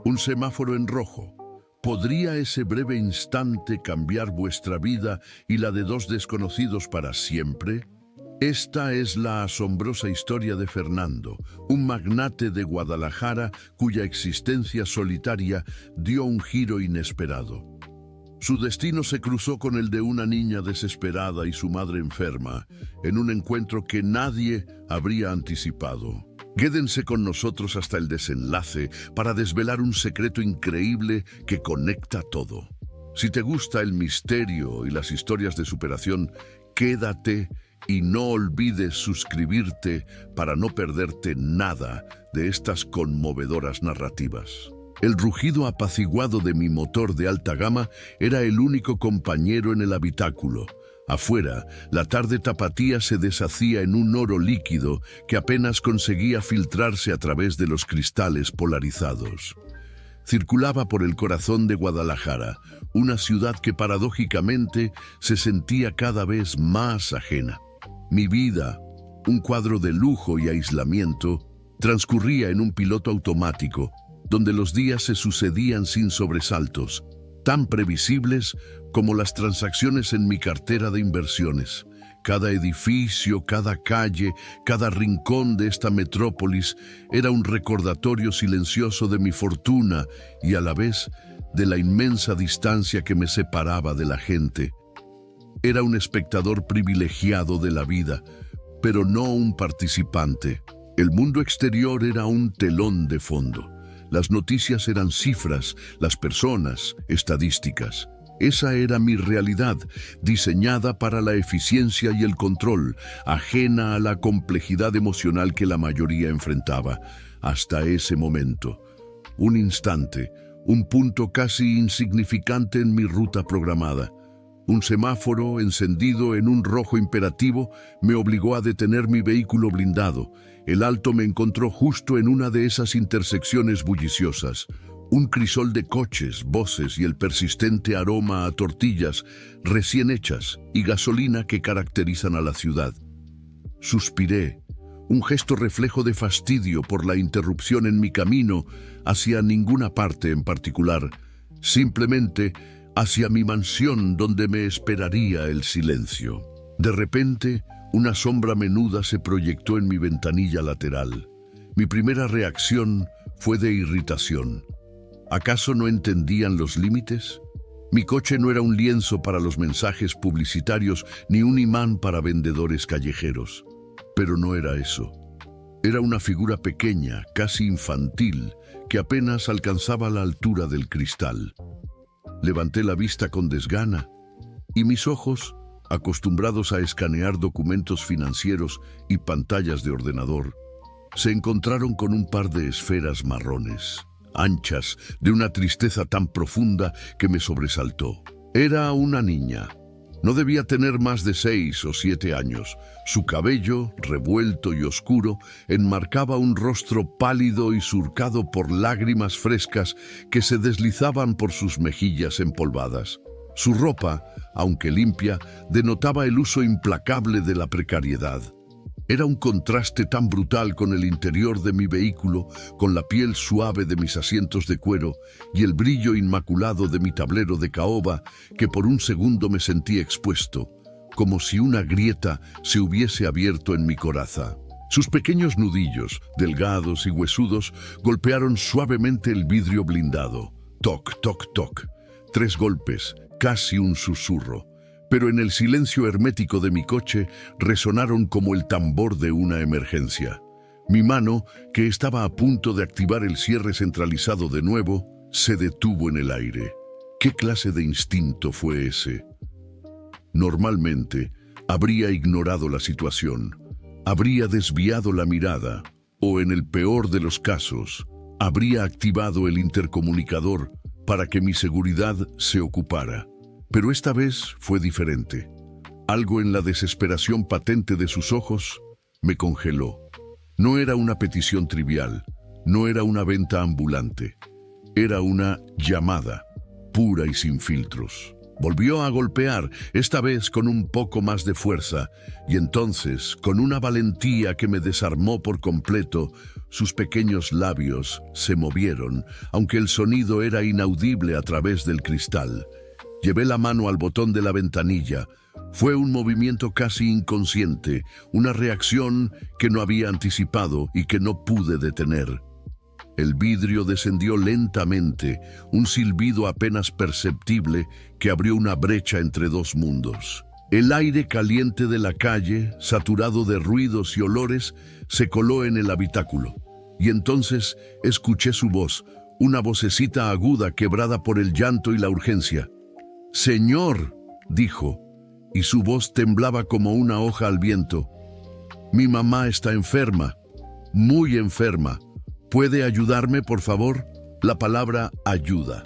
Un semáforo en rojo. ¿Podría ese breve instante cambiar vuestra vida y la de dos desconocidos para siempre? Esta es la asombrosa historia de Fernando, un magnate de Guadalajara cuya existencia solitaria dio un giro inesperado. Su destino se cruzó con el de una niña desesperada y su madre enferma, en un encuentro que nadie habría anticipado. Quédense con nosotros hasta el desenlace para desvelar un secreto increíble que conecta todo. Si te gusta el misterio y las historias de superación, quédate y no olvides suscribirte para no perderte nada de estas conmovedoras narrativas. El rugido apaciguado de mi motor de alta gama era el único compañero en el habitáculo. Afuera, la tarde tapatía se deshacía en un oro líquido que apenas conseguía filtrarse a través de los cristales polarizados. Circulaba por el corazón de Guadalajara, una ciudad que paradójicamente se sentía cada vez más ajena. Mi vida, un cuadro de lujo y aislamiento, transcurría en un piloto automático, donde los días se sucedían sin sobresaltos, tan previsibles como las transacciones en mi cartera de inversiones. Cada edificio, cada calle, cada rincón de esta metrópolis era un recordatorio silencioso de mi fortuna y a la vez de la inmensa distancia que me separaba de la gente. Era un espectador privilegiado de la vida, pero no un participante. El mundo exterior era un telón de fondo. Las noticias eran cifras, las personas, estadísticas. Esa era mi realidad, diseñada para la eficiencia y el control, ajena a la complejidad emocional que la mayoría enfrentaba. Hasta ese momento. Un instante, un punto casi insignificante en mi ruta programada. Un semáforo encendido en un rojo imperativo me obligó a detener mi vehículo blindado. El alto me encontró justo en una de esas intersecciones bulliciosas. Un crisol de coches, voces y el persistente aroma a tortillas recién hechas y gasolina que caracterizan a la ciudad. Suspiré, un gesto reflejo de fastidio por la interrupción en mi camino hacia ninguna parte en particular, simplemente hacia mi mansión donde me esperaría el silencio. De repente, una sombra menuda se proyectó en mi ventanilla lateral. Mi primera reacción fue de irritación. ¿Acaso no entendían los límites? Mi coche no era un lienzo para los mensajes publicitarios ni un imán para vendedores callejeros. Pero no era eso. Era una figura pequeña, casi infantil, que apenas alcanzaba la altura del cristal. Levanté la vista con desgana y mis ojos, acostumbrados a escanear documentos financieros y pantallas de ordenador, se encontraron con un par de esferas marrones, anchas, de una tristeza tan profunda que me sobresaltó. Era una niña. No debía tener más de 6 o 7 años. Su cabello, revuelto y oscuro, enmarcaba un rostro pálido y surcado por lágrimas frescas que se deslizaban por sus mejillas empolvadas. Su ropa, aunque limpia, denotaba el uso implacable de la precariedad. Era un contraste tan brutal con el interior de mi vehículo, con la piel suave de mis asientos de cuero y el brillo inmaculado de mi tablero de caoba, que por un segundo me sentí expuesto, como si una grieta se hubiese abierto en mi coraza. Sus pequeños nudillos, delgados y huesudos, golpearon suavemente el vidrio blindado. Toc, toc, toc. 3 golpes, casi un susurro. Pero en el silencio hermético de mi coche resonaron como el tambor de una emergencia. Mi mano, que estaba a punto de activar el cierre centralizado de nuevo, se detuvo en el aire. ¿Qué clase de instinto fue ese? Normalmente, habría ignorado la situación, habría desviado la mirada, o en el peor de los casos, habría activado el intercomunicador para que mi seguridad se ocupara. Pero esta vez fue diferente. Algo en la desesperación patente de sus ojos me congeló. No era una petición trivial, no era una venta ambulante. Era una llamada, pura y sin filtros. Volvió a golpear, esta vez con un poco más de fuerza, y entonces, con una valentía que me desarmó por completo, sus pequeños labios se movieron, aunque el sonido era inaudible a través del cristal. Llevé la mano al botón de la ventanilla. Fue un movimiento casi inconsciente, una reacción que no había anticipado y que no pude detener. El vidrio descendió lentamente, un silbido apenas perceptible que abrió una brecha entre dos mundos. El aire caliente de la calle, saturado de ruidos y olores, se coló en el habitáculo. Y entonces escuché su voz, una vocecita aguda quebrada por el llanto y la urgencia. «Señor», dijo, y su voz temblaba como una hoja al viento. «Mi mamá está enferma, muy enferma. ¿Puede ayudarme, por favor?» La palabra ayuda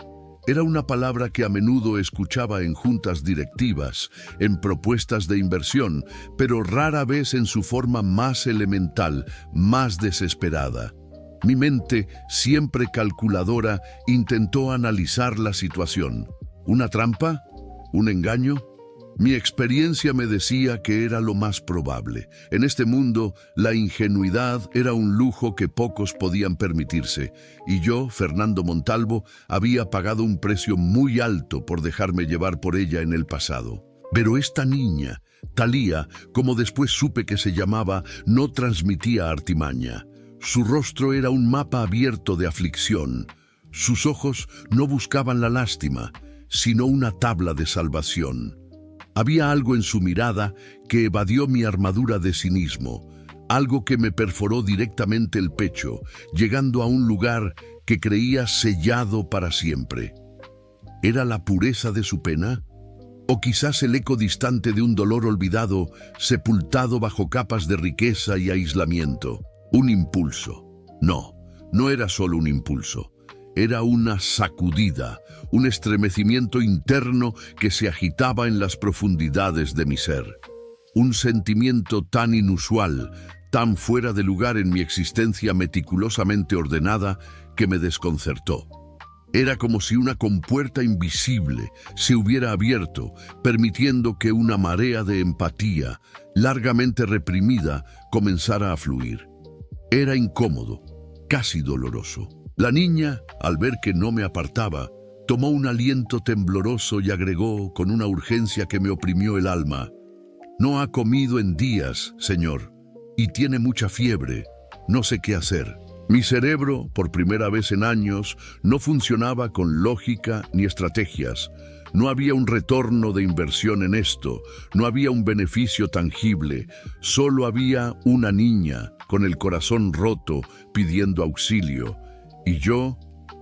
era una palabra que a menudo escuchaba en juntas directivas, en propuestas de inversión, pero rara vez en su forma más elemental, más desesperada. Mi mente, siempre calculadora, intentó analizar la situación. ¿Una trampa? ¿Un engaño? Mi experiencia me decía que era lo más probable. En este mundo, la ingenuidad era un lujo que pocos podían permitirse, y yo, Fernando Montalvo, había pagado un precio muy alto por dejarme llevar por ella en el pasado. Pero esta niña, Talía, como después supe que se llamaba, no transmitía artimaña. Su rostro era un mapa abierto de aflicción. Sus ojos no buscaban la lástima, sino una tabla de salvación. Había algo en su mirada que evadió mi armadura de cinismo, algo que me perforó directamente el pecho, llegando a un lugar que creía sellado para siempre. ¿Era la pureza de su pena? ¿O quizás el eco distante de un dolor olvidado, sepultado bajo capas de riqueza y aislamiento? Un impulso. No, no era solo un impulso. Era una sacudida, un estremecimiento interno que se agitaba en las profundidades de mi ser. Un sentimiento tan inusual, tan fuera de lugar en mi existencia meticulosamente ordenada, que me desconcertó. Era como si una compuerta invisible se hubiera abierto, permitiendo que una marea de empatía, largamente reprimida, comenzara a fluir. Era incómodo, casi doloroso. La niña, al ver que no me apartaba, tomó un aliento tembloroso y agregó con una urgencia que me oprimió el alma: «No ha comido en días, señor, y tiene mucha fiebre. No sé qué hacer». Mi cerebro, por primera vez en años, no funcionaba con lógica ni estrategias. No había un retorno de inversión en esto, no había un beneficio tangible, solo había una niña con el corazón roto pidiendo auxilio. Y yo,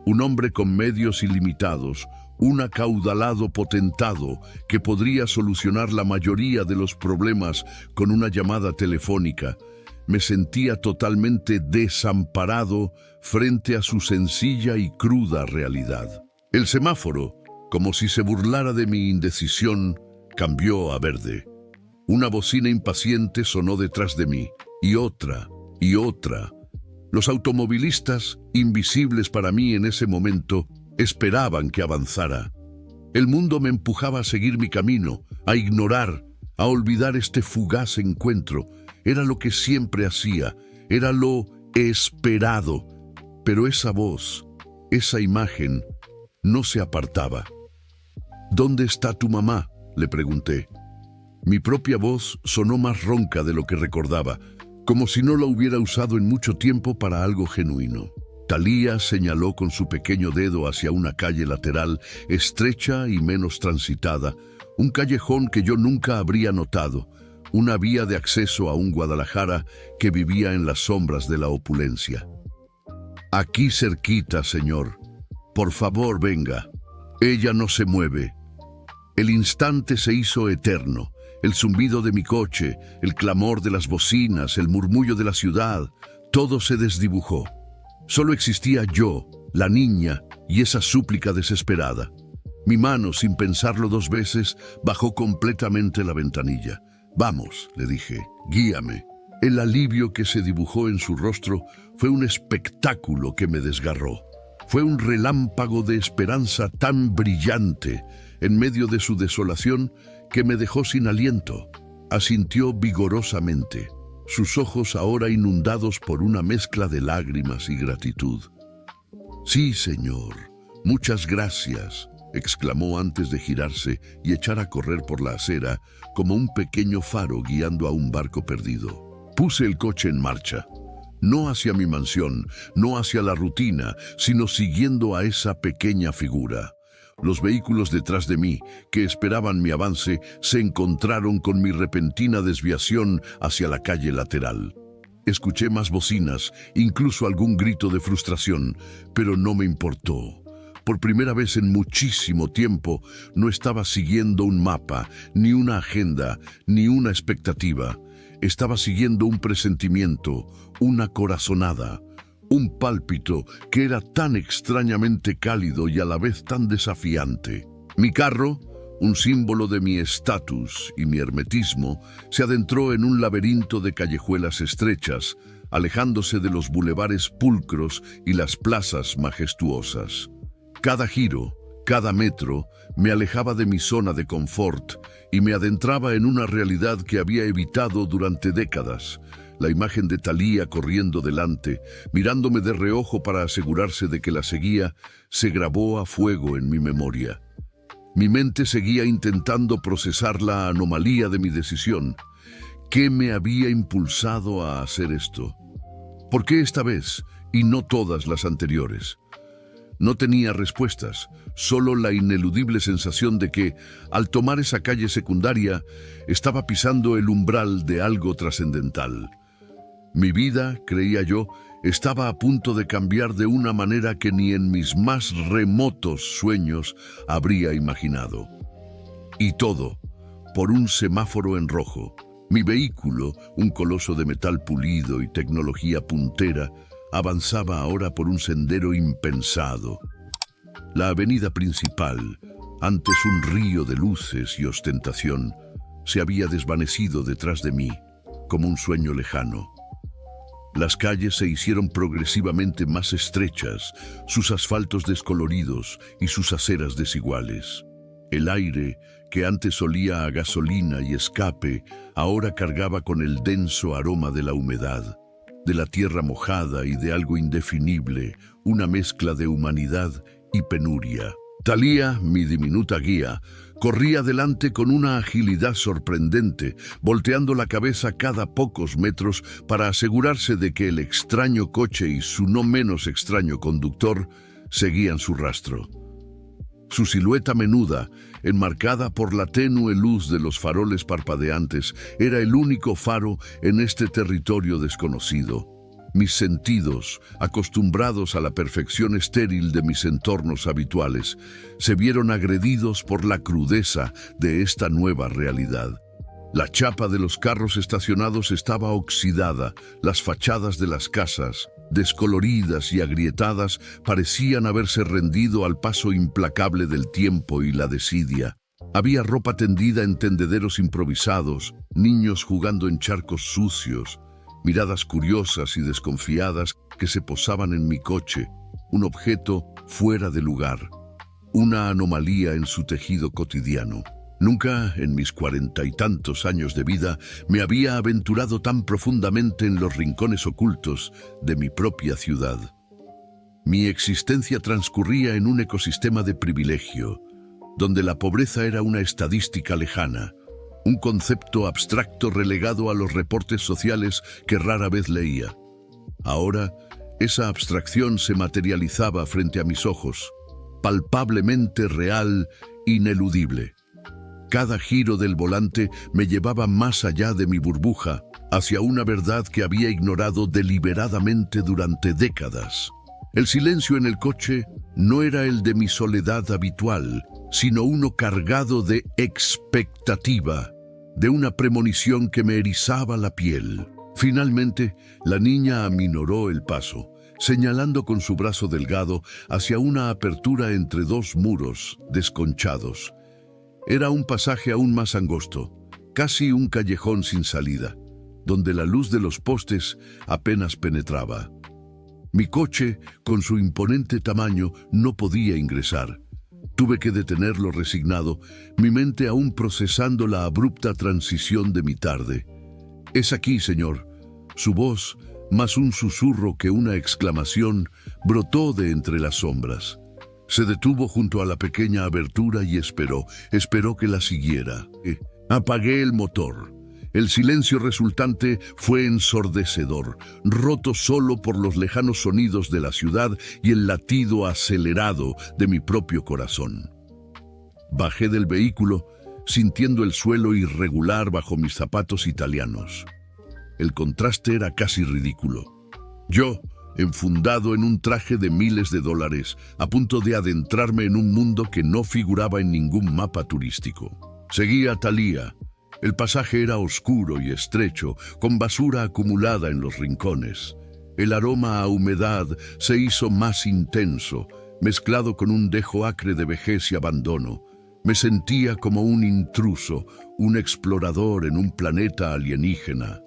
un hombre con medios ilimitados, un acaudalado potentado que podría solucionar la mayoría de los problemas con una llamada telefónica, me sentía totalmente desamparado frente a su sencilla y cruda realidad. El semáforo, como si se burlara de mi indecisión, cambió a verde. Una bocina impaciente sonó detrás de mí, y otra, y otra. Los automovilistas, invisibles para mí en ese momento, esperaban que avanzara. El mundo me empujaba a seguir mi camino, a ignorar, a olvidar este fugaz encuentro. Era lo que siempre hacía, era lo esperado. Pero esa voz, esa imagen, no se apartaba. «¿Dónde está tu mamá?», le pregunté. Mi propia voz sonó más ronca de lo que recordaba, como si no la hubiera usado en mucho tiempo para algo genuino. Talía señaló con su pequeño dedo hacia una calle lateral, estrecha y menos transitada, un callejón que yo nunca habría notado, una vía de acceso a un Guadalajara que vivía en las sombras de la opulencia. «Aquí cerquita, señor. Por favor, venga». Ella no se mueve. El instante se hizo eterno. El zumbido de mi coche, el clamor de las bocinas, el murmullo de la ciudad, todo se desdibujó. Solo existía yo, la niña, y esa súplica desesperada. Mi mano, sin pensarlo dos veces, bajó completamente la ventanilla. «Vamos», le dije, «guíame». El alivio que se dibujó en su rostro fue un espectáculo que me desgarró. Fue un relámpago de esperanza tan brillante en medio de su desolación que me dejó sin aliento. Asintió vigorosamente, sus ojos ahora inundados por una mezcla de lágrimas y gratitud. «Sí, señor, muchas gracias», exclamó antes de girarse y echar a correr por la acera como un pequeño faro guiando a un barco perdido. Puse el coche en marcha, no hacia mi mansión, no hacia la rutina, sino siguiendo a esa pequeña figura. Los vehículos detrás de mí, que esperaban mi avance, se encontraron con mi repentina desviación hacia la calle lateral. Escuché más bocinas, incluso algún grito de frustración, pero no me importó. Por primera vez en muchísimo tiempo, no estaba siguiendo un mapa, ni una agenda, ni una expectativa. Estaba siguiendo un presentimiento, una corazonada, un pálpito que era tan extrañamente cálido y a la vez tan desafiante. Mi carro, un símbolo de mi estatus y mi hermetismo, se adentró en un laberinto de callejuelas estrechas, alejándose de los bulevares pulcros y las plazas majestuosas. Cada giro, cada metro, me alejaba de mi zona de confort y me adentraba en una realidad que había evitado durante décadas. La imagen de Thalía corriendo delante, mirándome de reojo para asegurarse de que la seguía, se grabó a fuego en mi memoria. Mi mente seguía intentando procesar la anomalía de mi decisión. ¿Qué me había impulsado a hacer esto? ¿Por qué esta vez y no todas las anteriores? No tenía respuestas, solo la ineludible sensación de que, al tomar esa calle secundaria, estaba pisando el umbral de algo trascendental. Mi vida, creía yo, estaba a punto de cambiar de una manera que ni en mis más remotos sueños habría imaginado. Y todo, por un semáforo en rojo. Mi vehículo, un coloso de metal pulido y tecnología puntera, avanzaba ahora por un sendero impensado. La avenida principal, antes un río de luces y ostentación, se había desvanecido detrás de mí, como un sueño lejano. Las calles se hicieron progresivamente más estrechas, sus asfaltos descoloridos y sus aceras desiguales. El aire, que antes olía a gasolina y escape, ahora cargaba con el denso aroma de la humedad, de la tierra mojada y de algo indefinible, una mezcla de humanidad y penuria. Thalía, mi diminuta guía, corría delante con una agilidad sorprendente, volteando la cabeza cada pocos metros para asegurarse de que el extraño coche y su no menos extraño conductor seguían su rastro. Su silueta menuda, enmarcada por la tenue luz de los faroles parpadeantes, era el único faro en este territorio desconocido. Mis sentidos, acostumbrados a la perfección estéril de mis entornos habituales, se vieron agredidos por la crudeza de esta nueva realidad. La chapa de los carros estacionados estaba oxidada, las fachadas de las casas, descoloridas y agrietadas, parecían haberse rendido al paso implacable del tiempo y la desidia. Había ropa tendida en tendederos improvisados, niños jugando en charcos sucios, miradas curiosas y desconfiadas que se posaban en mi coche, un objeto fuera de lugar, una anomalía en su tejido cotidiano. Nunca, en mis 40 y tantos años de vida, me había aventurado tan profundamente en los rincones ocultos de mi propia ciudad. Mi existencia transcurría en un ecosistema de privilegio, donde la pobreza era una estadística lejana, un concepto abstracto relegado a los reportes sociales que rara vez leía. Ahora, esa abstracción se materializaba frente a mis ojos, palpablemente real, ineludible. Cada giro del volante me llevaba más allá de mi burbuja, hacia una verdad que había ignorado deliberadamente durante décadas. El silencio en el coche no era el de mi soledad habitual, sino uno cargado de expectativa, de una premonición que me erizaba la piel. Finalmente, la niña aminoró el paso, señalando con su brazo delgado hacia una apertura entre dos muros desconchados. Era un pasaje aún más angosto, casi un callejón sin salida, donde la luz de los postes apenas penetraba. Mi coche, con su imponente tamaño, no podía ingresar. Tuve que detenerlo resignado, mi mente aún procesando la abrupta transición de mi tarde. «Es aquí, señor». Su voz, más un susurro que una exclamación, brotó de entre las sombras. Se detuvo junto a la pequeña abertura y esperó que la siguiera. Apagué el motor. El silencio resultante fue ensordecedor, roto solo por los lejanos sonidos de la ciudad y el latido acelerado de mi propio corazón. Bajé del vehículo, sintiendo el suelo irregular bajo mis zapatos italianos. El contraste era casi ridículo. Yo, enfundado en un traje de miles de dólares, a punto de adentrarme en un mundo que no figuraba en ningún mapa turístico. Seguí a Thalía. El pasaje era oscuro y estrecho, con basura acumulada en los rincones. El aroma a humedad se hizo más intenso, mezclado con un dejo acre de vejez y abandono. Me sentía como un intruso, un explorador en un planeta alienígena.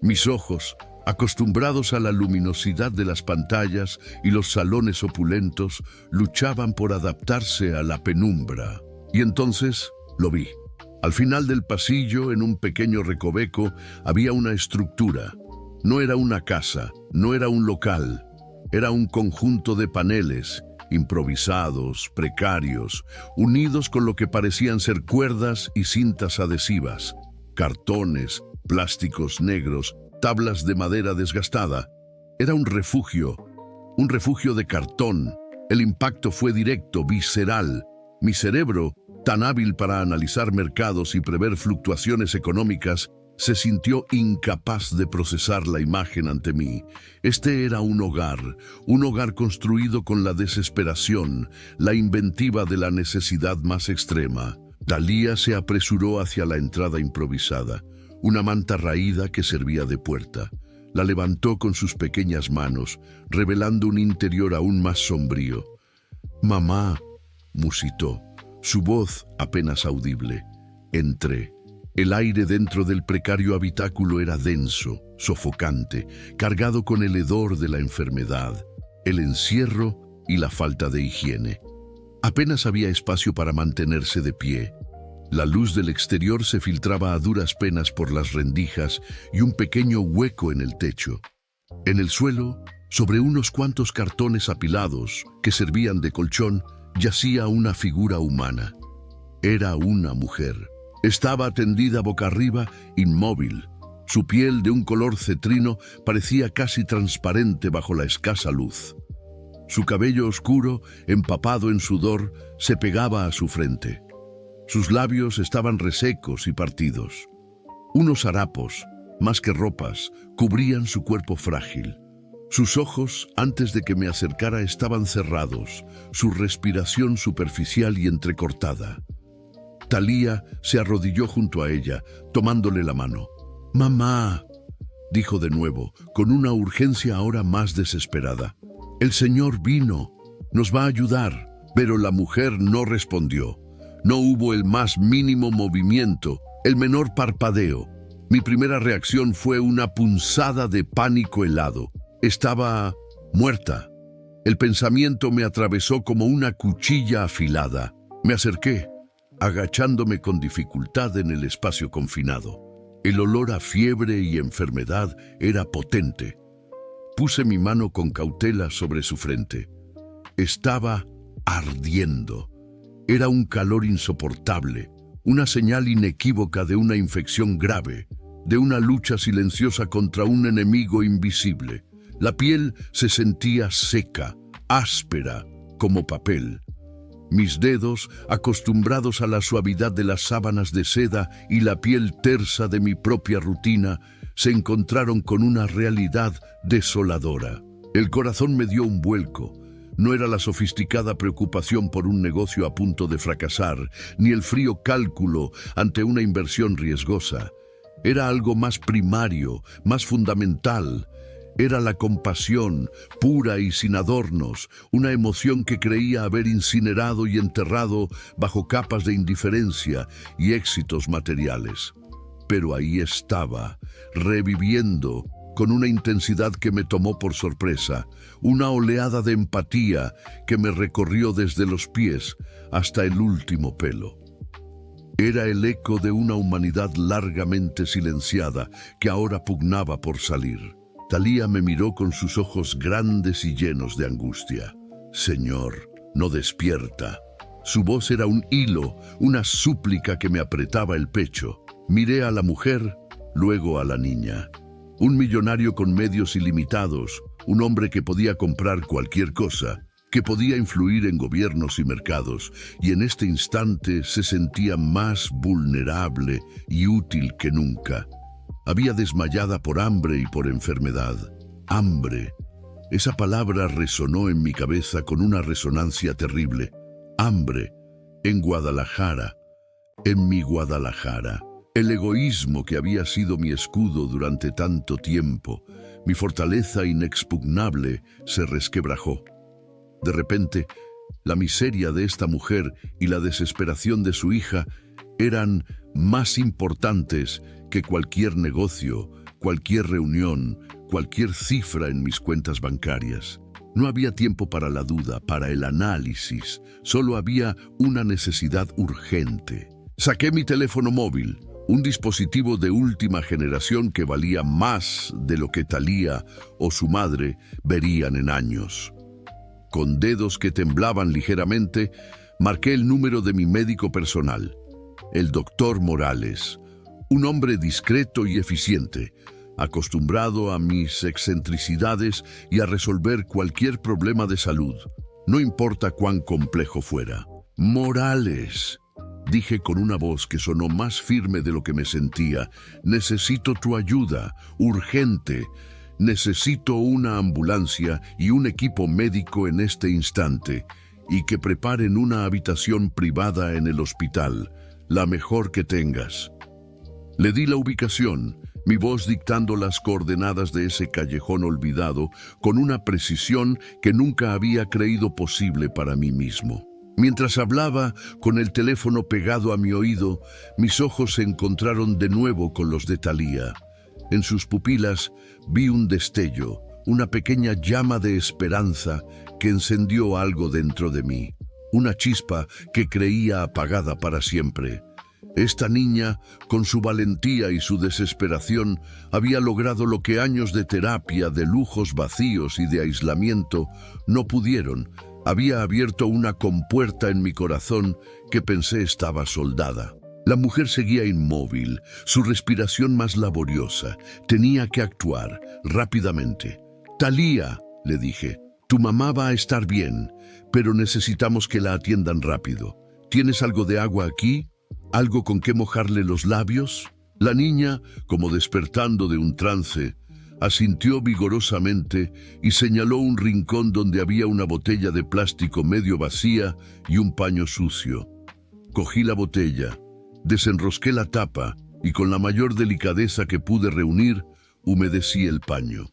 Mis ojos, acostumbrados a la luminosidad de las pantallas y los salones opulentos, luchaban por adaptarse a la penumbra. Y entonces lo vi. Al final del pasillo, en un pequeño recoveco, había una estructura. No era una casa, no era un local. Era un conjunto de paneles, improvisados, precarios, unidos con lo que parecían ser cuerdas y cintas adhesivas, cartones, plásticos negros, tablas de madera desgastada. Era un refugio de cartón. El impacto fue directo, visceral. Mi cerebro, tan hábil para analizar mercados y prever fluctuaciones económicas, se sintió incapaz de procesar la imagen ante mí. Este era un hogar construido con la desesperación, la inventiva de la necesidad más extrema. Thalía se apresuró hacia la entrada improvisada, una manta raída que servía de puerta. La levantó con sus pequeñas manos, revelando un interior aún más sombrío. «Mamá», musitó, su voz apenas audible. Entré. El aire dentro del precario habitáculo era denso, sofocante, cargado con el hedor de la enfermedad, el encierro y la falta de higiene. Apenas había espacio para mantenerse de pie. La luz del exterior se filtraba a duras penas por las rendijas y un pequeño hueco en el techo. En el suelo, sobre unos cuantos cartones apilados que servían de colchón, yacía una figura humana. Era una mujer. Estaba tendida boca arriba, inmóvil. Su piel, de un color cetrino, parecía casi transparente bajo la escasa luz. Su cabello oscuro, empapado en sudor, se pegaba a su frente. Sus labios estaban resecos y partidos. Unos harapos, más que ropas, cubrían su cuerpo frágil. Sus ojos, antes de que me acercara, estaban cerrados, su respiración superficial y entrecortada. Thalía se arrodilló junto a ella, tomándole la mano. «Mamá», dijo de nuevo, con una urgencia ahora más desesperada. «El Señor vino, nos va a ayudar». Pero la mujer no respondió. No hubo el más mínimo movimiento, el menor parpadeo. Mi primera reacción fue una punzada de pánico helado. Estaba muerta. El pensamiento me atravesó como una cuchilla afilada. Me acerqué, agachándome con dificultad en el espacio confinado. El olor a fiebre y enfermedad era potente. Puse mi mano con cautela sobre su frente. Estaba ardiendo. Era un calor insoportable, una señal inequívoca de una infección grave, de una lucha silenciosa contra un enemigo invisible. La piel se sentía seca, áspera, como papel. Mis dedos, acostumbrados a la suavidad de las sábanas de seda y la piel tersa de mi propia rutina, se encontraron con una realidad desoladora. El corazón me dio un vuelco. No era la sofisticada preocupación por un negocio a punto de fracasar, ni el frío cálculo ante una inversión riesgosa. Era algo más primario, más fundamental. Era la compasión, pura y sin adornos, una emoción que creía haber incinerado y enterrado bajo capas de indiferencia y éxitos materiales. Pero ahí estaba, reviviendo, con una intensidad que me tomó por sorpresa, una oleada de empatía que me recorrió desde los pies hasta el último pelo. Era el eco de una humanidad largamente silenciada que ahora pugnaba por salir. Talía me miró con sus ojos grandes y llenos de angustia. «Señor, no despierta». Su voz era un hilo, una súplica que me apretaba el pecho. Miré a la mujer, luego a la niña. Un millonario con medios ilimitados, un hombre que podía comprar cualquier cosa, que podía influir en gobiernos y mercados, y en este instante se sentía más vulnerable y útil que nunca. Había desmayada por hambre y por enfermedad. Hambre. Esa palabra resonó en mi cabeza con una resonancia terrible. Hambre. En Guadalajara. En mi Guadalajara. El egoísmo que había sido mi escudo durante tanto tiempo, mi fortaleza inexpugnable, se resquebrajó. De repente, la miseria de esta mujer y la desesperación de su hija eran más importantes que cualquier negocio, cualquier reunión, cualquier cifra en mis cuentas bancarias. No había tiempo para la duda, para el análisis. Solo había una necesidad urgente. Saqué mi teléfono móvil, un dispositivo de última generación que valía más de lo que Talía o su madre verían en años. Con dedos que temblaban ligeramente, marqué el número de mi médico personal, el doctor Morales, un hombre discreto y eficiente, acostumbrado a mis excentricidades y a resolver cualquier problema de salud, no importa cuán complejo fuera. «Morales», dije con una voz que sonó más firme de lo que me sentía, «necesito tu ayuda, urgente. Necesito una ambulancia y un equipo médico en este instante, y que preparen una habitación privada en el hospital, la mejor que tengas». Le di la ubicación, mi voz dictando las coordenadas de ese callejón olvidado con una precisión que nunca había creído posible para mí mismo. Mientras hablaba, con el teléfono pegado a mi oído, mis ojos se encontraron de nuevo con los de Talía. En sus pupilas vi un destello, una pequeña llama de esperanza que encendió algo dentro de mí, una chispa que creía apagada para siempre. Esta niña, con su valentía y su desesperación, había logrado lo que años de terapia, de lujos vacíos y de aislamiento no pudieron. Había abierto una compuerta en mi corazón que pensé estaba soldada. La mujer seguía inmóvil, su respiración más laboriosa. Tenía que actuar rápidamente. «Talía», le dije, «tu mamá va a estar bien, pero necesitamos que la atiendan rápido. ¿Tienes algo de agua aquí? ¿Algo con qué mojarle los labios?» La niña, como despertando de un trance, asintió vigorosamente y señaló un rincón donde había una botella de plástico medio vacía y un paño sucio. Cogí la botella, desenrosqué la tapa y con la mayor delicadeza que pude reunir, humedecí el paño.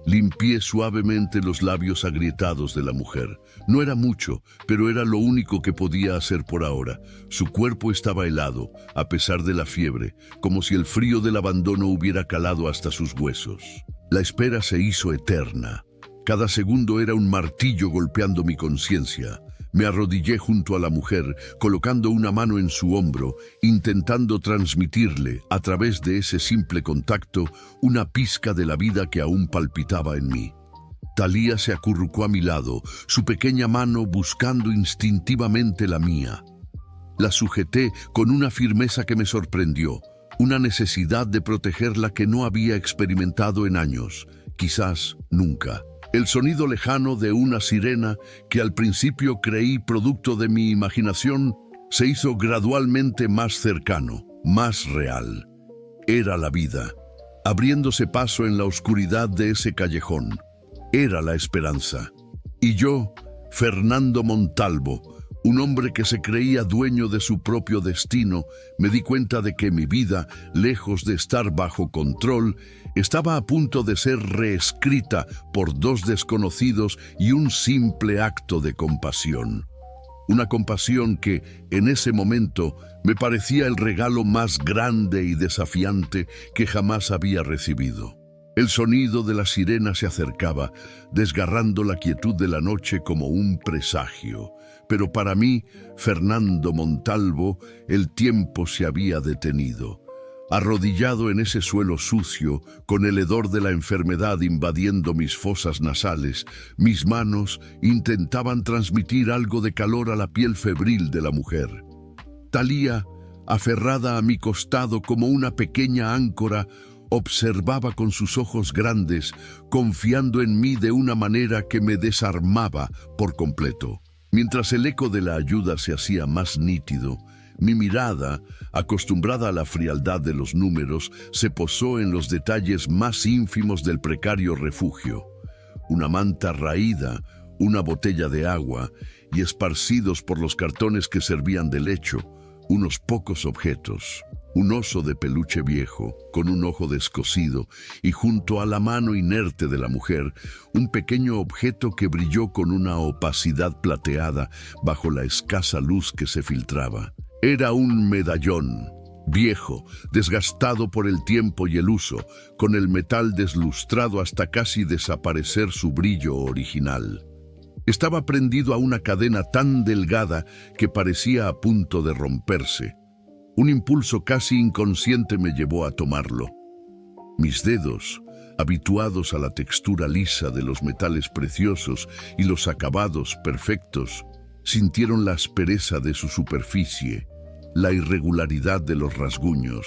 Limpié suavemente los labios agrietados de la mujer. No era mucho, pero era lo único que podía hacer por ahora. Su cuerpo estaba helado, a pesar de la fiebre, como si el frío del abandono hubiera calado hasta sus huesos. La espera se hizo eterna. Cada segundo era un martillo golpeando mi conciencia. Me arrodillé junto a la mujer, colocando una mano en su hombro, intentando transmitirle, a través de ese simple contacto, una pizca de la vida que aún palpitaba en mí. Talía se acurrucó a mi lado, su pequeña mano buscando instintivamente la mía. La sujeté con una firmeza que me sorprendió, una necesidad de protegerla que no había experimentado en años, quizás nunca. El sonido lejano de una sirena, que al principio creí producto de mi imaginación, se hizo gradualmente más cercano, más real. Era la vida, abriéndose paso en la oscuridad de ese callejón. Era la esperanza. Y yo, Fernando Montalvo, un hombre que se creía dueño de su propio destino, me di cuenta de que mi vida, lejos de estar bajo control, estaba a punto de ser reescrita por dos desconocidos y un simple acto de compasión. Una compasión que, en ese momento, me parecía el regalo más grande y desafiante que jamás había recibido. El sonido de la sirena se acercaba, desgarrando la quietud de la noche como un presagio. Pero para mí, Fernando Montalvo, el tiempo se había detenido. Arrodillado en ese suelo sucio, con el hedor de la enfermedad invadiendo mis fosas nasales, mis manos intentaban transmitir algo de calor a la piel febril de la mujer. Talía, aferrada a mi costado como una pequeña áncora, observaba con sus ojos grandes, confiando en mí de una manera que me desarmaba por completo. Mientras el eco de la ayuda se hacía más nítido, mi mirada, acostumbrada a la frialdad de los números, se posó en los detalles más ínfimos del precario refugio. Una manta raída, una botella de agua y esparcidos por los cartones que servían de lecho, unos pocos objetos. Un oso de peluche viejo, con un ojo descosido, y junto a la mano inerte de la mujer, un pequeño objeto que brilló con una opacidad plateada bajo la escasa luz que se filtraba. Era un medallón, viejo, desgastado por el tiempo y el uso, con el metal deslustrado hasta casi desaparecer su brillo original. Estaba prendido a una cadena tan delgada que parecía a punto de romperse. Un impulso casi inconsciente me llevó a tomarlo. Mis dedos, habituados a la textura lisa de los metales preciosos y los acabados perfectos, sintieron la aspereza de su superficie, la irregularidad de los rasguños.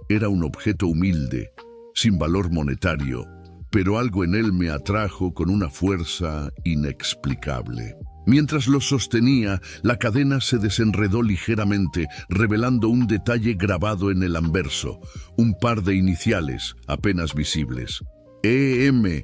Era un objeto humilde, sin valor monetario, pero algo en él me atrajo con una fuerza inexplicable. Mientras lo sostenía, la cadena se desenredó ligeramente, revelando un detalle grabado en el anverso, un par de iniciales apenas visibles. E.M.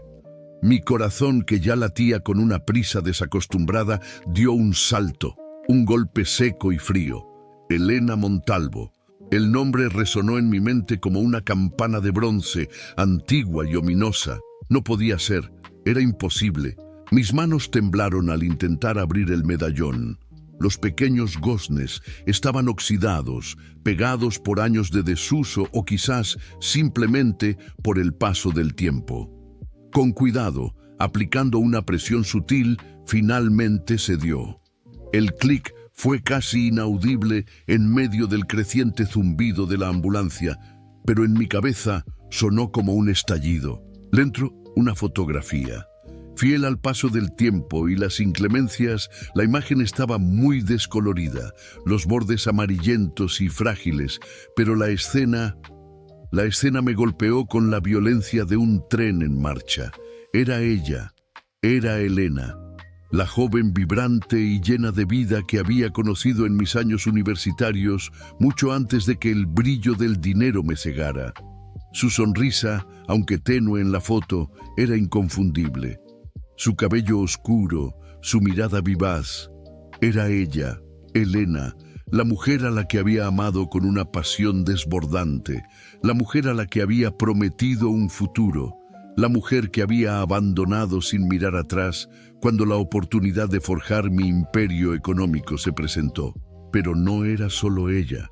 Mi corazón, que ya latía con una prisa desacostumbrada, dio un salto, un golpe seco y frío. Elena Montalvo. El nombre resonó en mi mente como una campana de bronce, antigua y ominosa. No podía ser, era imposible. Mis manos temblaron al intentar abrir el medallón. Los pequeños goznes estaban oxidados, pegados por años de desuso o quizás simplemente por el paso del tiempo. Con cuidado, aplicando una presión sutil, finalmente cedió. El clic fue casi inaudible en medio del creciente zumbido de la ambulancia, pero en mi cabeza sonó como un estallido. Dentro, una fotografía. Fiel al paso del tiempo y las inclemencias, la imagen estaba muy descolorida, los bordes amarillentos y frágiles, pero la escena me golpeó con la violencia de un tren en marcha. Era ella, era Elena, la joven vibrante y llena de vida que había conocido en mis años universitarios mucho antes de que el brillo del dinero me cegara. Su sonrisa, aunque tenue en la foto, era inconfundible. Su cabello oscuro, su mirada vivaz. Era ella, Elena, la mujer a la que había amado con una pasión desbordante, la mujer a la que había prometido un futuro, la mujer que había abandonado sin mirar atrás cuando la oportunidad de forjar mi imperio económico se presentó. Pero no era solo ella.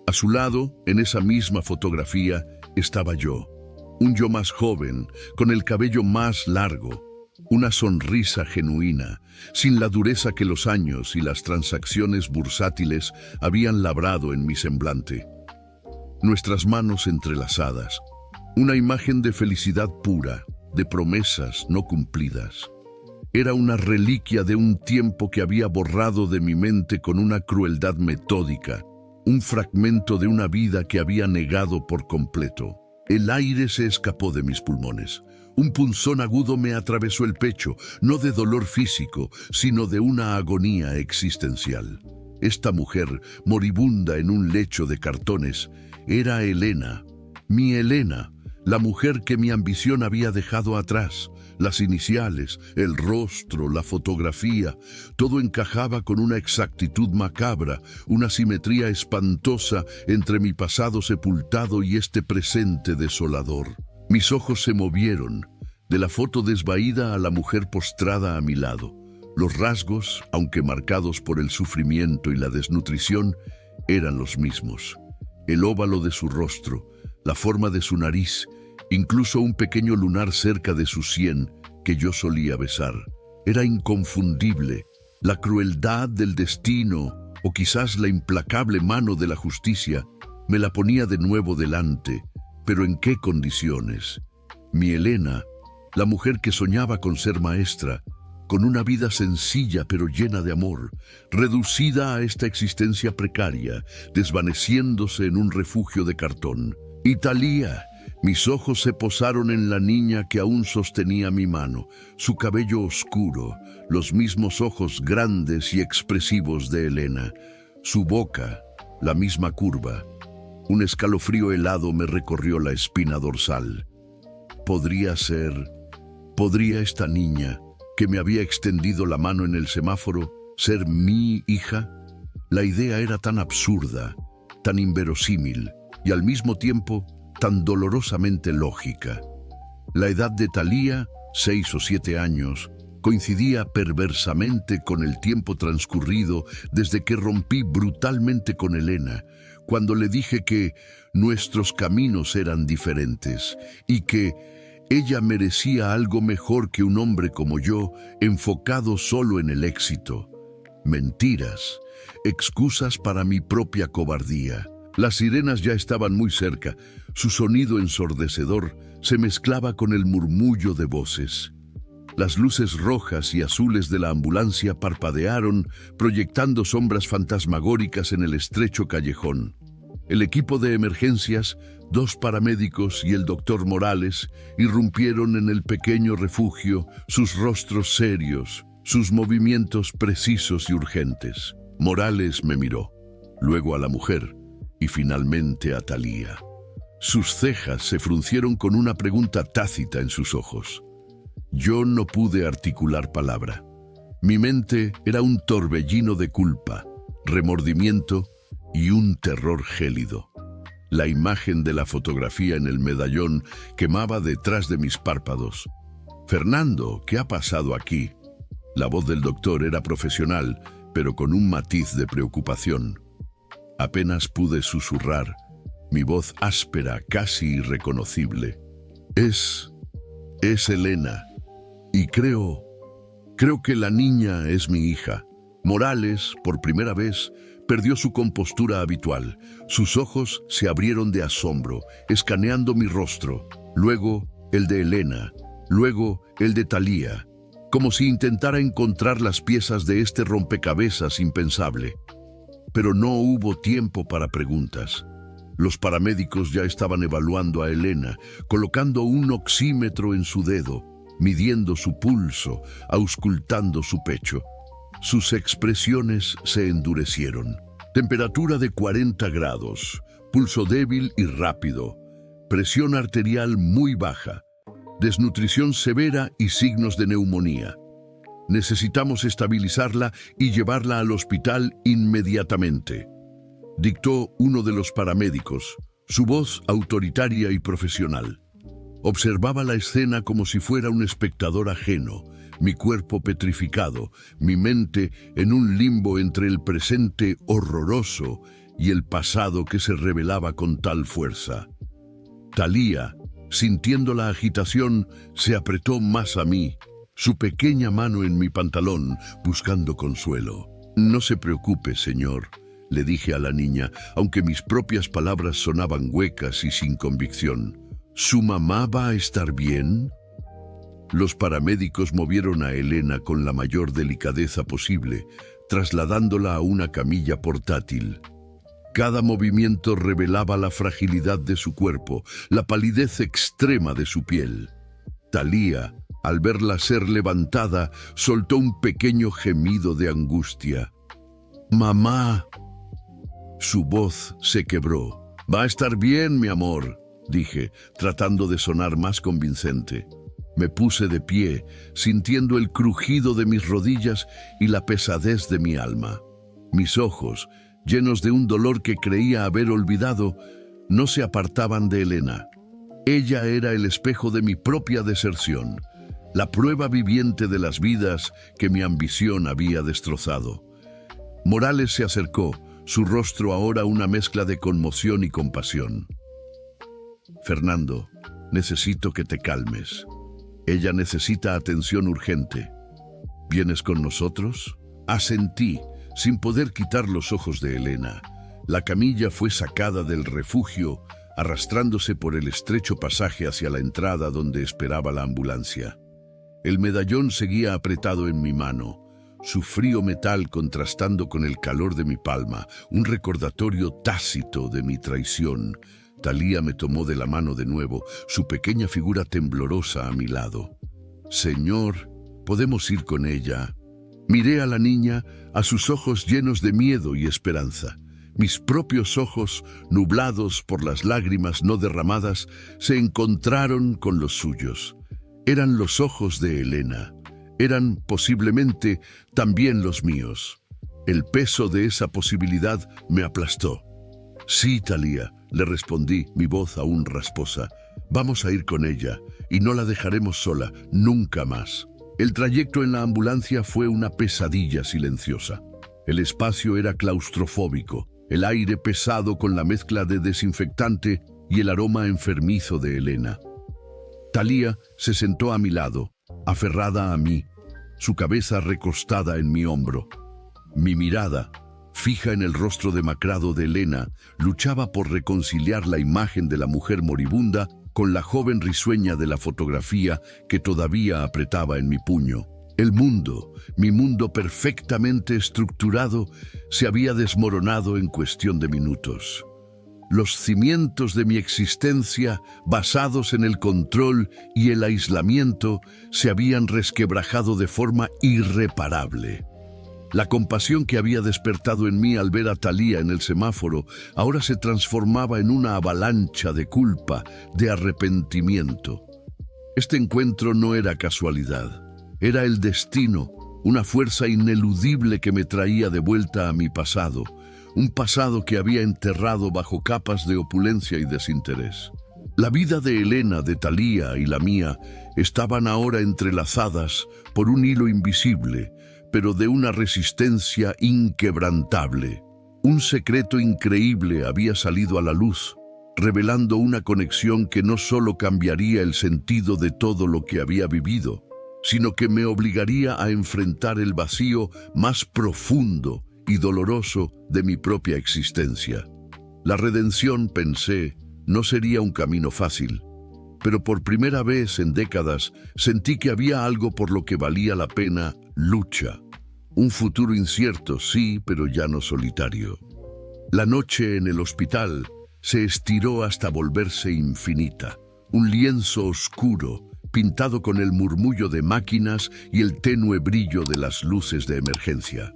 A su lado, en esa misma fotografía, estaba yo. Un yo más joven, con el cabello más largo, una sonrisa genuina, sin la dureza que los años y las transacciones bursátiles habían labrado en mi semblante. Nuestras manos entrelazadas, una imagen de felicidad pura, de promesas no cumplidas. Era una reliquia de un tiempo que había borrado de mi mente con una crueldad metódica, un fragmento de una vida que había negado por completo. El aire se escapó de mis pulmones. Un punzón agudo me atravesó el pecho, no de dolor físico, sino de una agonía existencial. Esta mujer, moribunda en un lecho de cartones, era Elena, mi Elena, la mujer que mi ambición había dejado atrás. Las iniciales, el rostro, la fotografía, todo encajaba con una exactitud macabra, una simetría espantosa entre mi pasado sepultado y este presente desolador. Mis ojos se movieron, de la foto desvaída a la mujer postrada a mi lado. Los rasgos, aunque marcados por el sufrimiento y la desnutrición, eran los mismos. El óvalo de su rostro, la forma de su nariz incluso un pequeño lunar cerca de su sien que yo solía besar. Era inconfundible. La crueldad del destino, o quizás la implacable mano de la justicia, me la ponía de nuevo delante. ¿Pero en qué condiciones? Mi Elena, la mujer que soñaba con ser maestra, con una vida sencilla pero llena de amor, reducida a esta existencia precaria, desvaneciéndose en un refugio de cartón. Y Thalía, mis ojos se posaron en la niña que aún sostenía mi mano, su cabello oscuro, los mismos ojos grandes y expresivos de Elena, su boca, la misma curva. Un escalofrío helado me recorrió la espina dorsal. ¿Podría esta niña, que me había extendido la mano en el semáforo, ser mi hija? La idea era tan absurda, tan inverosímil y al mismo tiempo tan dolorosamente lógica. La edad de Thalía, 6 o 7 años, coincidía perversamente con el tiempo transcurrido desde que rompí brutalmente con Elena, cuando le dije que nuestros caminos eran diferentes y que ella merecía algo mejor que un hombre como yo, enfocado solo en el éxito. Mentiras, excusas para mi propia cobardía. Las sirenas ya estaban muy cerca. Su sonido ensordecedor se mezclaba con el murmullo de voces. Las luces rojas y azules de la ambulancia parpadearon, proyectando sombras fantasmagóricas en el estrecho callejón. El equipo de emergencias, 2 paramédicos y el doctor Morales irrumpieron en el pequeño refugio, sus rostros serios, sus movimientos precisos y urgentes. Morales me miró, luego a la mujer y finalmente a Thalía. Sus cejas se fruncieron con una pregunta tácita en sus ojos. Yo no pude articular palabra. Mi mente era un torbellino de culpa, remordimiento y un terror gélido. La imagen de la fotografía en el medallón quemaba detrás de mis párpados. «Fernando, ¿qué ha pasado aquí?» La voz del doctor era profesional, pero con un matiz de preocupación. Apenas pude susurrar, mi voz áspera, casi irreconocible. Es Elena, y creo que la niña es mi hija». Morales, por primera vez, perdió su compostura habitual. Sus ojos se abrieron de asombro, escaneando mi rostro, luego el de Elena, luego el de Thalía, como si intentara encontrar las piezas de este rompecabezas impensable. Pero no hubo tiempo para preguntas. Los paramédicos ya estaban evaluando a Elena, colocando un oxímetro en su dedo, midiendo su pulso, auscultando su pecho. Sus expresiones se endurecieron. Temperatura de 40 grados, pulso débil y rápido, presión arterial muy baja, desnutrición severa y signos de neumonía. Necesitamos estabilizarla y llevarla al hospital inmediatamente, dictó uno de los paramédicos, su voz autoritaria y profesional. Observaba la escena como si fuera un espectador ajeno, mi cuerpo petrificado, mi mente en un limbo entre el presente horroroso y el pasado que se revelaba con tal fuerza. Thalía, sintiendo la agitación, se apretó más a mí, su pequeña mano en mi pantalón, buscando consuelo. «No se preocupe, señor», le dije a la niña, aunque mis propias palabras sonaban huecas y sin convicción. «¿Su mamá va a estar bien?» Los paramédicos movieron a Elena con la mayor delicadeza posible, trasladándola a una camilla portátil. Cada movimiento revelaba la fragilidad de su cuerpo, la palidez extrema de su piel. Thalía, al verla ser levantada, soltó un pequeño gemido de angustia. «¡Mamá!». Su voz se quebró. «Va a estar bien, mi amor», dije, tratando de sonar más convincente. Me puse de pie, sintiendo el crujido de mis rodillas y la pesadez de mi alma. Mis ojos, llenos de un dolor que creía haber olvidado, no se apartaban de Elena. Ella era el espejo de mi propia deserción, la prueba viviente de las vidas que mi ambición había destrozado. Morales se acercó, su rostro ahora una mezcla de conmoción y compasión. «Fernando, necesito que te calmes. Ella necesita atención urgente. ¿Vienes con nosotros? Asentí, sin poder quitar los ojos de Elena. La camilla fue sacada del refugio, arrastrándose por el estrecho pasaje hacia la entrada donde esperaba la ambulancia. El medallón seguía apretado en mi mano, su frío metal contrastando con el calor de mi palma, un recordatorio tácito de mi traición. Talía me tomó de la mano de nuevo, su pequeña figura temblorosa a mi lado. Señor, ¿podemos ir con ella? Miré a la niña, a sus ojos llenos de miedo y esperanza. Mis propios ojos, nublados por las lágrimas no derramadas, se encontraron con los suyos. Eran los ojos de Elena. Eran, posiblemente, también los míos. El peso de esa posibilidad me aplastó. Sí, Talía, le respondí, mi voz aún rasposa. Vamos a ir con ella, y no la dejaremos sola, nunca más. El trayecto en la ambulancia fue una pesadilla silenciosa. El espacio era claustrofóbico, el aire pesado con la mezcla de desinfectante y el aroma enfermizo de Elena. Talía se sentó a mi lado, aferrada a mí, su cabeza recostada en mi hombro. Mi mirada, fija en el rostro demacrado de Elena, luchaba por reconciliar la imagen de la mujer moribunda con la joven risueña de la fotografía que todavía apretaba en mi puño. El mundo, mi mundo perfectamente estructurado, se había desmoronado en cuestión de minutos. Los cimientos de mi existencia, basados en el control y el aislamiento, se habían resquebrajado de forma irreparable. La compasión que había despertado en mí al ver a Talía en el semáforo ahora se transformaba en una avalancha de culpa, de arrepentimiento. Este encuentro no era casualidad, era el destino, una fuerza ineludible que me traía de vuelta a mi pasado, un pasado que había enterrado bajo capas de opulencia y desinterés. La vida de Elena, de Talía y la mía estaban ahora entrelazadas por un hilo invisible, pero de una resistencia inquebrantable. Un secreto increíble había salido a la luz, revelando una conexión que no solo cambiaría el sentido de todo lo que había vivido, sino que me obligaría a enfrentar el vacío más profundo y doloroso de mi propia existencia. La redención, pensé, no sería un camino fácil, pero por primera vez en décadas sentí que había algo por lo que valía la pena lucha. Un futuro incierto, sí, pero ya no solitario. La noche en el hospital se estiró hasta volverse infinita. Un lienzo oscuro, pintado con el murmullo de máquinas y el tenue brillo de las luces de emergencia.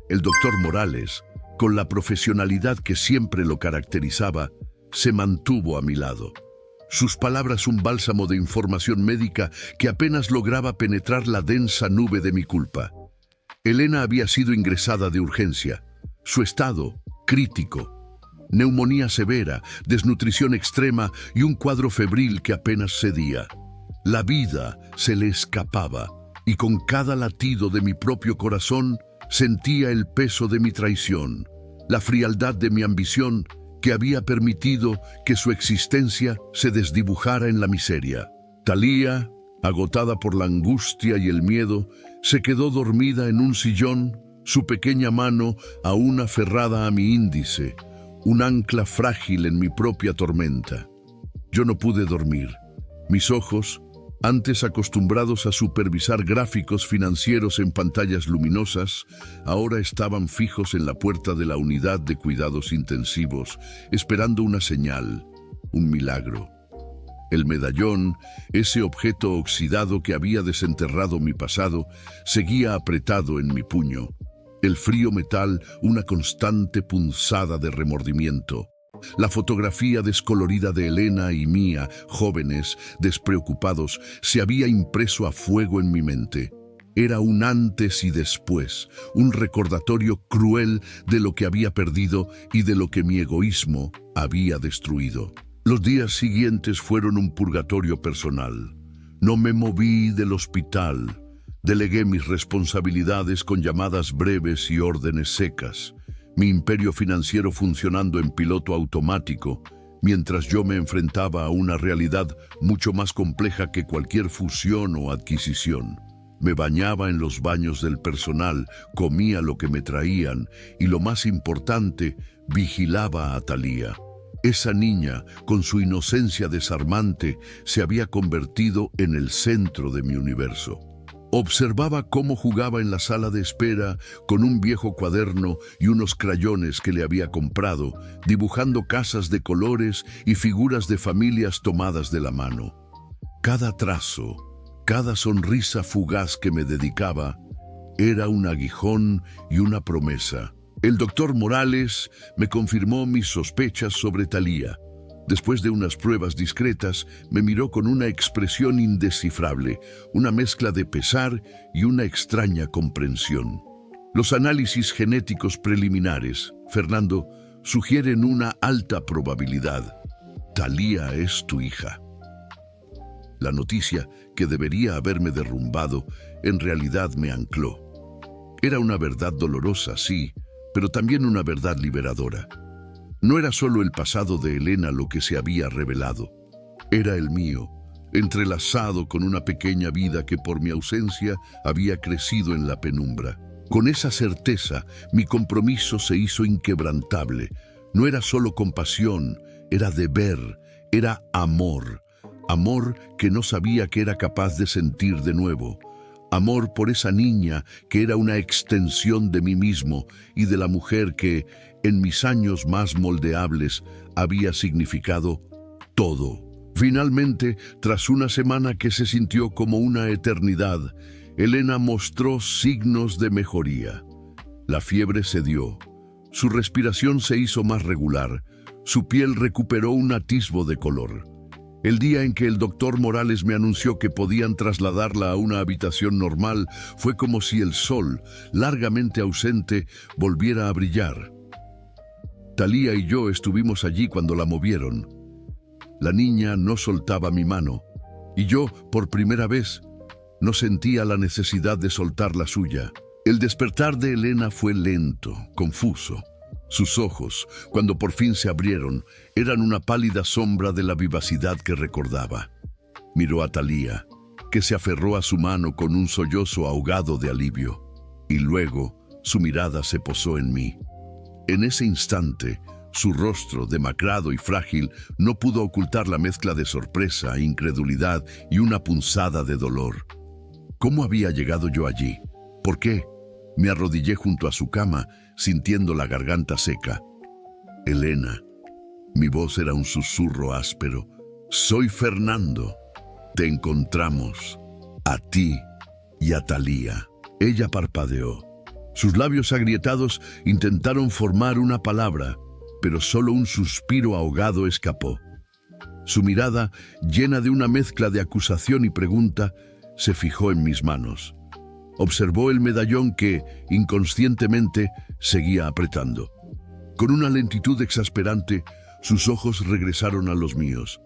El doctor Morales, con la profesionalidad que siempre lo caracterizaba, se mantuvo a mi lado. Sus palabras un bálsamo de información médica que apenas lograba penetrar la densa nube de mi culpa. Elena había sido ingresada de urgencia. Su estado, crítico. Neumonía severa, desnutrición extrema y un cuadro febril que apenas cedía. La vida se le escapaba y con cada latido de mi propio corazón sentía el peso de mi traición, la frialdad de mi ambición que había permitido que su existencia se desdibujara en la miseria. Talía, agotada por la angustia y el miedo, se quedó dormida en un sillón, su pequeña mano aún aferrada a mi índice, un ancla frágil en mi propia tormenta. Yo no pude dormir. Mis ojos, antes acostumbrados a supervisar gráficos financieros en pantallas luminosas, ahora estaban fijos en la puerta de la unidad de cuidados intensivos, esperando una señal, un milagro. El medallón, ese objeto oxidado que había desenterrado mi pasado, seguía apretado en mi puño. El frío metal, una constante punzada de remordimiento. La fotografía descolorida de Elena y mía, jóvenes, despreocupados, se había impreso a fuego en mi mente. Era un antes y después, un recordatorio cruel de lo que había perdido y de lo que mi egoísmo había destruido. Los días siguientes fueron un purgatorio personal. No me moví del hospital. Delegué mis responsabilidades con llamadas breves y órdenes secas. Mi imperio financiero funcionando en piloto automático, mientras yo me enfrentaba a una realidad mucho más compleja que cualquier fusión o adquisición. Me bañaba en los baños del personal, comía lo que me traían y, lo más importante, vigilaba a Thalía. Esa niña, con su inocencia desarmante, se había convertido en el centro de mi universo. Observaba cómo jugaba en la sala de espera con un viejo cuaderno y unos crayones que le había comprado, dibujando casas de colores y figuras de familias tomadas de la mano. Cada trazo, cada sonrisa fugaz que me dedicaba, era un aguijón y una promesa. El doctor Morales me confirmó mis sospechas sobre Thalía. Después de unas pruebas discretas, me miró con una expresión indescifrable, una mezcla de pesar y una extraña comprensión. Los análisis genéticos preliminares, Fernando, sugieren una alta probabilidad. Thalía es tu hija. La noticia, que debería haberme derrumbado, en realidad me ancló. Era una verdad dolorosa, sí, pero también una verdad liberadora. No era solo el pasado de Elena lo que se había revelado. Era el mío, entrelazado con una pequeña vida que por mi ausencia había crecido en la penumbra. Con esa certeza, mi compromiso se hizo inquebrantable. No era solo compasión, era deber, era amor. Amor que no sabía que era capaz de sentir de nuevo. Amor por esa niña que era una extensión de mí mismo y de la mujer que, en mis años más moldeables, había significado todo. Finalmente, tras una semana que se sintió como una eternidad, Elena mostró signos de mejoría. La fiebre cedió, su respiración se hizo más regular, su piel recuperó un atisbo de color. El día en que el doctor Morales me anunció que podían trasladarla a una habitación normal, fue como si el sol, largamente ausente, volviera a brillar. Thalía y yo estuvimos allí cuando la movieron. La niña no soltaba mi mano, y yo, por primera vez, no sentía la necesidad de soltar la suya. El despertar de Elena fue lento, confuso. Sus ojos, cuando por fin se abrieron, eran una pálida sombra de la vivacidad que recordaba. Miró a Thalía, que se aferró a su mano con un sollozo ahogado de alivio, y luego su mirada se posó en mí. En ese instante, su rostro, demacrado y frágil, no pudo ocultar la mezcla de sorpresa, incredulidad y una punzada de dolor. ¿Cómo había llegado yo allí? ¿Por qué? Me arrodillé junto a su cama, sintiendo la garganta seca. Elena. Mi voz era un susurro áspero. Soy Fernando. Te encontramos. A ti y a Thalía. Ella parpadeó. Sus labios agrietados intentaron formar una palabra, pero solo un suspiro ahogado escapó. Su mirada, llena de una mezcla de acusación y pregunta, se fijó en mis manos. Observó el medallón que, inconscientemente, seguía apretando. Con una lentitud exasperante, sus ojos regresaron a los míos.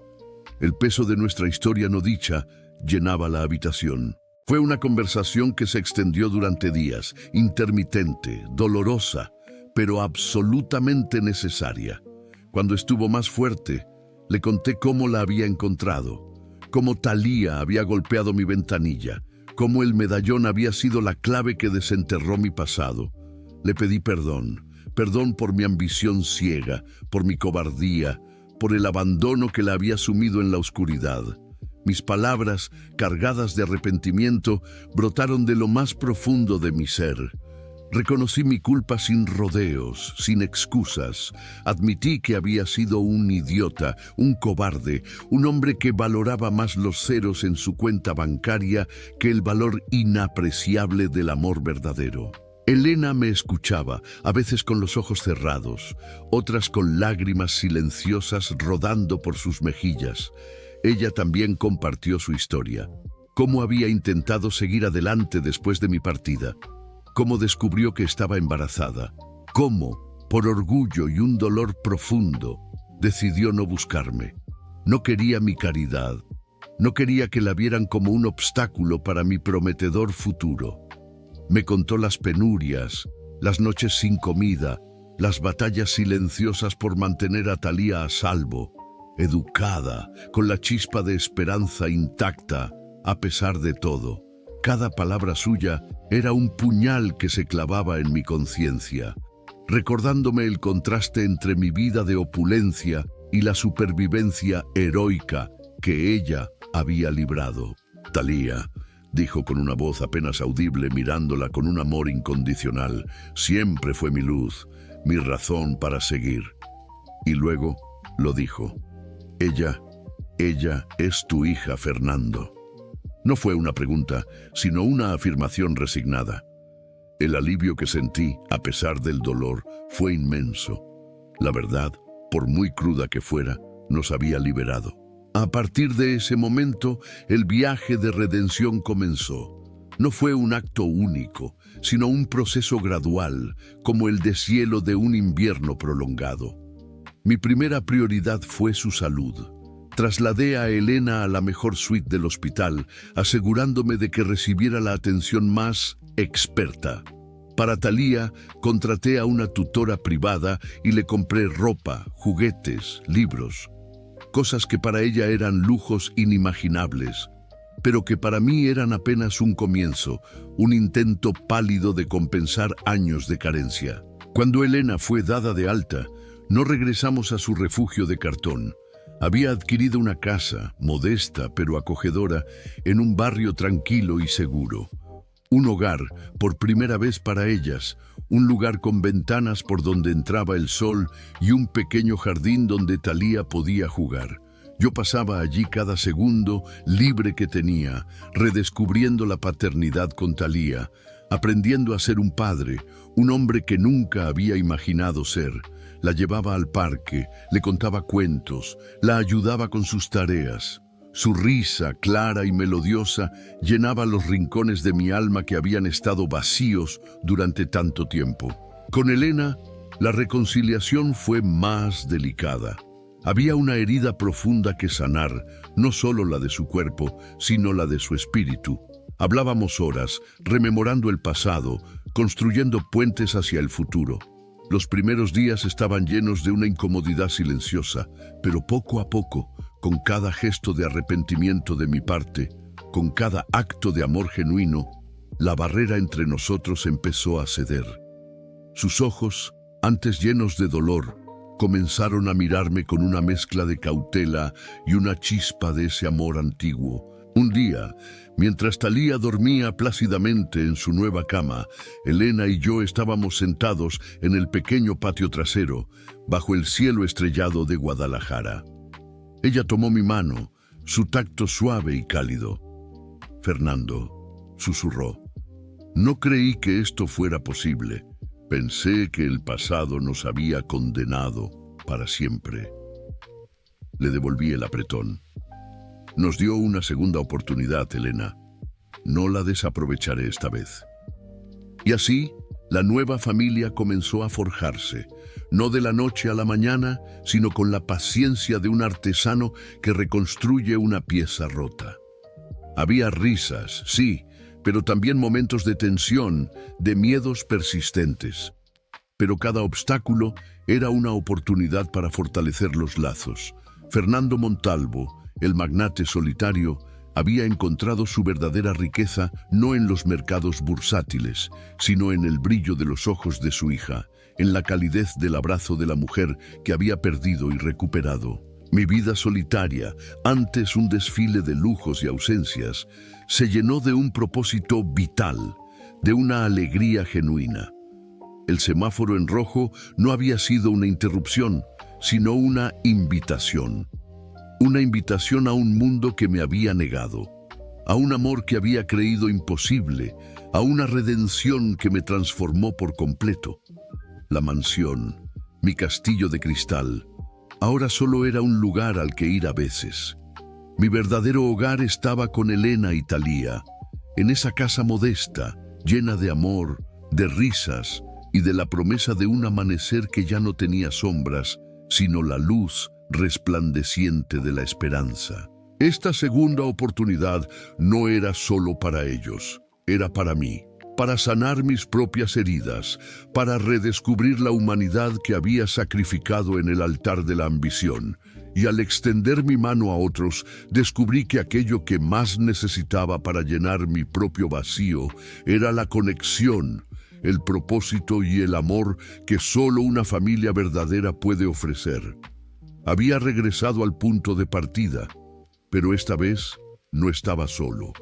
El peso de nuestra historia no dicha llenaba la habitación. Fue una conversación que se extendió durante días, intermitente, dolorosa, pero absolutamente necesaria. Cuando estuvo más fuerte, le conté cómo la había encontrado, cómo Thalía había golpeado mi ventanilla, cómo el medallón había sido la clave que desenterró mi pasado. Le pedí perdón por mi ambición ciega, por mi cobardía, por el abandono que la había sumido en la oscuridad. Mis palabras, cargadas de arrepentimiento, brotaron de lo más profundo de mi ser. Reconocí mi culpa sin rodeos, sin excusas. Admití que había sido un idiota, un cobarde, un hombre que valoraba más los ceros en su cuenta bancaria que el valor inapreciable del amor verdadero. Elena me escuchaba, a veces con los ojos cerrados, otras con lágrimas silenciosas rodando por sus mejillas. Ella también compartió su historia. Cómo había intentado seguir adelante después de mi partida. Cómo descubrió que estaba embarazada. Cómo, por orgullo y un dolor profundo, decidió no buscarme. No quería mi caridad. No quería que la vieran como un obstáculo para mi prometedor futuro. Me contó las penurias, las noches sin comida, las batallas silenciosas por mantener a Thalía a salvo. educada, con la chispa de esperanza intacta, a pesar de todo. Cada palabra suya era un puñal que se clavaba en mi conciencia, recordándome el contraste entre mi vida de opulencia y la supervivencia heroica que ella había librado. «Talía», dijo con una voz apenas audible, mirándola con un amor incondicional, «siempre fue mi luz, mi razón para seguir». Y luego lo dijo: Ella es tu hija, Fernando». No fue una pregunta, sino una afirmación resignada. El alivio que sentí, a pesar del dolor, fue inmenso. La verdad, por muy cruda que fuera, nos había liberado. A partir de ese momento, el viaje de redención comenzó. No fue un acto único, sino un proceso gradual, como el deshielo de un invierno prolongado. Mi primera prioridad fue su salud. Trasladé a Elena a la mejor suite del hospital, asegurándome de que recibiera la atención más experta. Para Talía, contraté a una tutora privada y le compré ropa, juguetes, libros. Cosas que para ella eran lujos inimaginables, pero que para mí eran apenas un comienzo, un intento pálido de compensar años de carencia. Cuando Elena fue dada de alta, no regresamos a su refugio de cartón. Había adquirido una casa, modesta pero acogedora, en un barrio tranquilo y seguro. Un hogar, por primera vez para ellas, un lugar con ventanas por donde entraba el sol y un pequeño jardín donde Talía podía jugar. Yo pasaba allí cada segundo libre que tenía, redescubriendo la paternidad con Talía, aprendiendo a ser un padre, un hombre que nunca había imaginado ser. La llevaba al parque, le contaba cuentos, la ayudaba con sus tareas. Su risa, clara y melodiosa, llenaba los rincones de mi alma que habían estado vacíos durante tanto tiempo. Con Elena, la reconciliación fue más delicada. Había una herida profunda que sanar, no solo la de su cuerpo, sino la de su espíritu. Hablábamos horas, rememorando el pasado, construyendo puentes hacia el futuro. Los primeros días estaban llenos de una incomodidad silenciosa, pero poco a poco, con cada gesto de arrepentimiento de mi parte, con cada acto de amor genuino, la barrera entre nosotros empezó a ceder. Sus ojos, antes llenos de dolor, comenzaron a mirarme con una mezcla de cautela y una chispa de ese amor antiguo. Un día, mientras Talía dormía plácidamente en su nueva cama, Elena y yo estábamos sentados en el pequeño patio trasero, bajo el cielo estrellado de Guadalajara. Ella tomó mi mano, su tacto suave y cálido. «Fernando», susurró, «no creí que esto fuera posible. Pensé que el pasado nos había condenado para siempre». Le devolví el apretón. «Nos dio una segunda oportunidad, Elena. No la desaprovecharé esta vez». Y así, la nueva familia comenzó a forjarse, no de la noche a la mañana, sino con la paciencia de un artesano que reconstruye una pieza rota. Había risas, sí, pero también momentos de tensión, de miedos persistentes. Pero cada obstáculo era una oportunidad para fortalecer los lazos. Fernando Montalvo, el magnate solitario, había encontrado su verdadera riqueza no en los mercados bursátiles, sino en el brillo de los ojos de su hija, en la calidez del abrazo de la mujer que había perdido y recuperado. Mi vida solitaria, antes un desfile de lujos y ausencias, se llenó de un propósito vital, de una alegría genuina. El semáforo en rojo no había sido una interrupción, sino una invitación. Una invitación a un mundo que me había negado, a un amor que había creído imposible, a una redención que me transformó por completo. La mansión, mi castillo de cristal, ahora solo era un lugar al que ir a veces. Mi verdadero hogar estaba con Elena y Talía, en esa casa modesta, llena de amor, de risas y de la promesa de un amanecer que ya no tenía sombras, sino la luz resplandeciente de la esperanza. Esta segunda oportunidad no era solo para ellos, era para mí. para sanar mis propias heridas, para redescubrir la humanidad que había sacrificado en el altar de la ambición. Y al extender mi mano a otros, descubrí que aquello que más necesitaba para llenar mi propio vacío era la conexión, el propósito y el amor que solo una familia verdadera puede ofrecer. Había regresado al punto de partida, pero esta vez no estaba solo.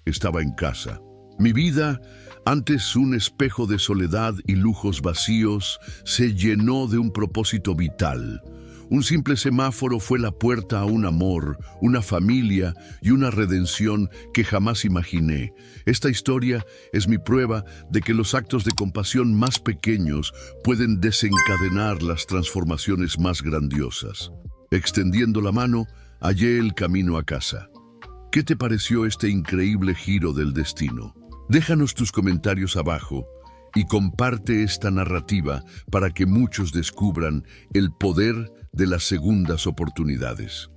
Estaba en casa. Mi vida, antes un espejo de soledad y lujos vacíos, se llenó de un propósito vital. Un simple semáforo fue la puerta a un amor, una familia y una redención que jamás imaginé. Esta historia es mi prueba de que los actos de compasión más pequeños pueden desencadenar las transformaciones más grandiosas. Extendiendo la mano, hallé el camino a casa. ¿Qué te pareció este increíble giro del destino? Déjanos tus comentarios abajo y comparte esta narrativa para que muchos descubran el poder de las segundas oportunidades.